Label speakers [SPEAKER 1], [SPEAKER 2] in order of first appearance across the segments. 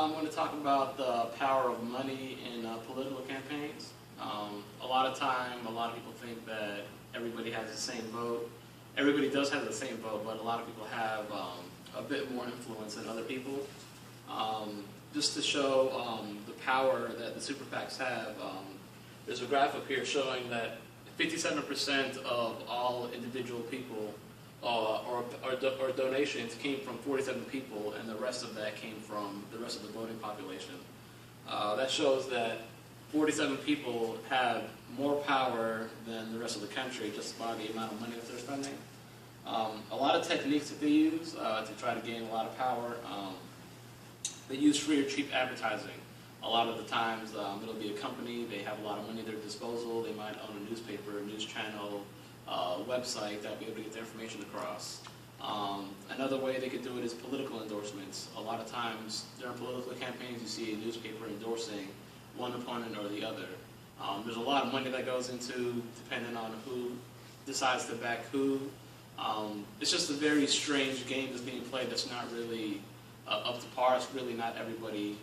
[SPEAKER 1] I'm going to talk about the power of money in political campaigns. A lot of time, a lot of people think that everybody has the same vote. Everybody does have the same vote, but a lot of people have a bit more influence than other people. Just to show the power that the super PACs have, there's a graph up here showing that 57% of all individual people or donations came from 47 people, and the rest of that came from the rest of the voting population. That shows that 47 people have more power than the rest of the country just by the amount of money that they're spending. A lot of techniques that they use to try to gain a lot of power. They use free or cheap advertising. A lot of the times it'll be a company, they have a lot of money at their disposal, they might own a newspaper, a news channel, website that will be able to get their information across. Another way they could do it is political endorsements. A lot of times during political campaigns you see a newspaper endorsing one opponent or the other. There's a lot of money that goes into depending on who decides to back who. It's just a very strange game that's being played that's not really up to par. It's really not everybody,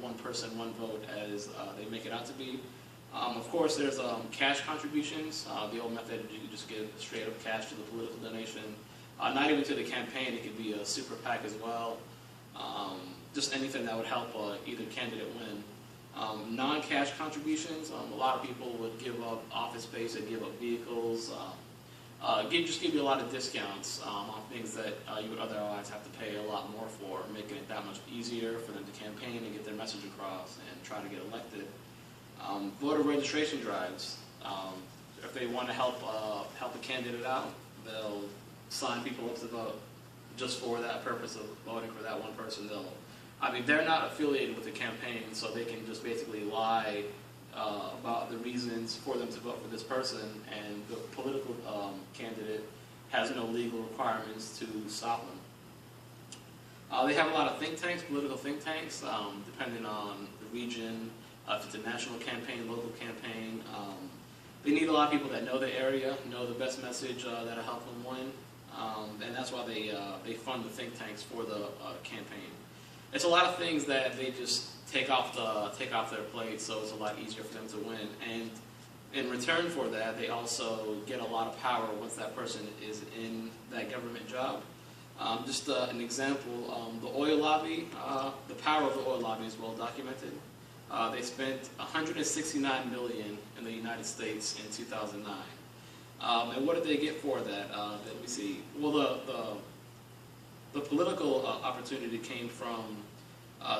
[SPEAKER 1] one person, one vote as they make it out to be. Of course, there's cash contributions. The old method, you could just give straight up cash to the political donation. Not even to the campaign, it could be a super PAC as well. Just anything that would help either candidate win. Non-cash contributions, a lot of people would give up office space, they give up vehicles, just give you a lot of discounts on things that you would otherwise have to pay a lot more for, making it that much easier for them to campaign and get their message across and try to get elected. Voter registration drives. If they want to help a candidate out, they'll sign people up to vote just for that purpose of voting for that one person. They're not affiliated with the campaign, so they can just basically lie about the reasons for them to vote for this person, and the political candidate has no legal requirements to stop them. They have a lot of think tanks, political think tanks, depending on the region. If it's a national campaign, local campaign, they need a lot of people that know the area, know the best message that'll help them win, and that's why they fund the think tanks for the campaign. It's a lot of things that they just take off their plate, so it's a lot easier for them to win. And in return for that, they also get a lot of power once that person is in that government job. Just an example, the oil lobby, the power of the oil lobby is well documented. They spent $169 million in the United States in 2009. And what did they get for that? Let me see. Well, the political opportunity came from,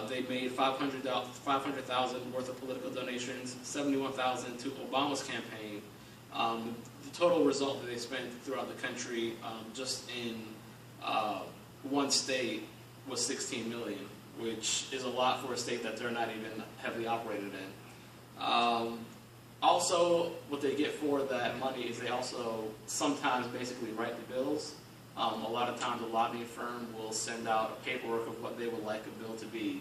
[SPEAKER 1] they made $500,000 worth of political donations, $71,000 to Obama's campaign. The total result that they spent throughout the country, just in one state, was $16 million, which is a lot for a state that they're not even heavily operated in. Also, what they get for that money is they also sometimes basically write the bills. A lot of times a lobbying firm will send out a paperwork of what they would like a bill to be.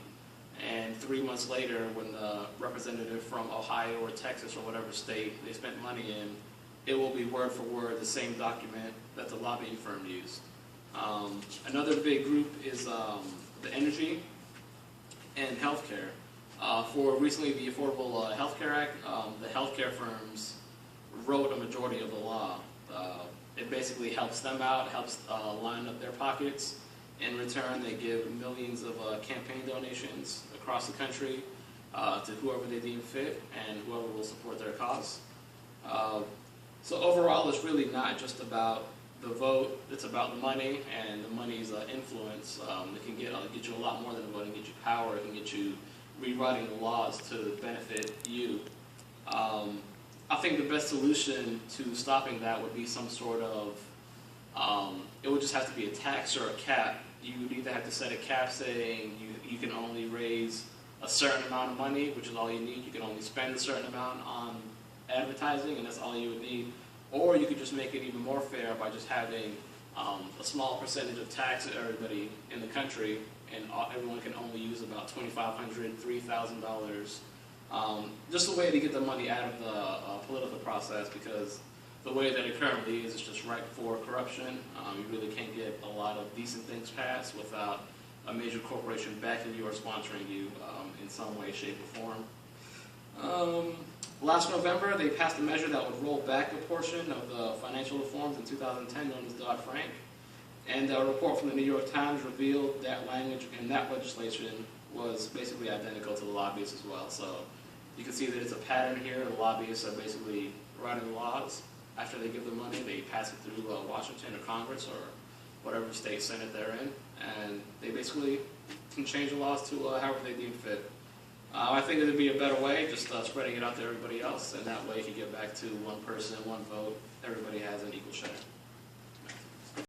[SPEAKER 1] And 3 months later, when the representative from Ohio or Texas or whatever state they spent money in, it will be word for word the same document that the lobbying firm used. Another big group is the energy and healthcare. For recently the Affordable Health Care Act, the healthcare firms wrote a majority of the law. It basically helps them out, helps line up their pockets. In return, they give millions of campaign donations across the country to whoever they deem fit and whoever will support their cause. So overall, it's really not just about the vote, it's about the money and the money's influence. It can get you a lot more than the vote. It can get you power, it can get you rewriting the laws to benefit you. I think the best solution to stopping that would be some sort of, it would just have to be a tax or a cap. You would either have to set a cap saying you can only raise a certain amount of money, which is all you need. You can only spend a certain amount on advertising, and that's all you would need. Or you could just make it even more fair by just having a small percentage of tax to everybody in the country, and everyone can only use about $2,500, $3,000. Just a way to get the money out of the political process, because the way that it currently is just ripe for corruption. You really can't get a lot of decent things passed without a major corporation backing you or sponsoring you in some way, shape, or form. Last November, they passed a measure that would roll back a portion of the financial reforms in 2010 known as Dodd-Frank. And a report from the New York Times revealed that language in that legislation was basically identical to the lobbyists as well. So you can see that it's a pattern here. The lobbyists are basically writing laws. After they give the money, they pass it through Washington or Congress or whatever state senate they're in, and they basically can change the laws to however they deem fit. I think it would be a better way, just spreading it out to everybody else, and that way you can get back to one person, one vote. Everybody has an equal share.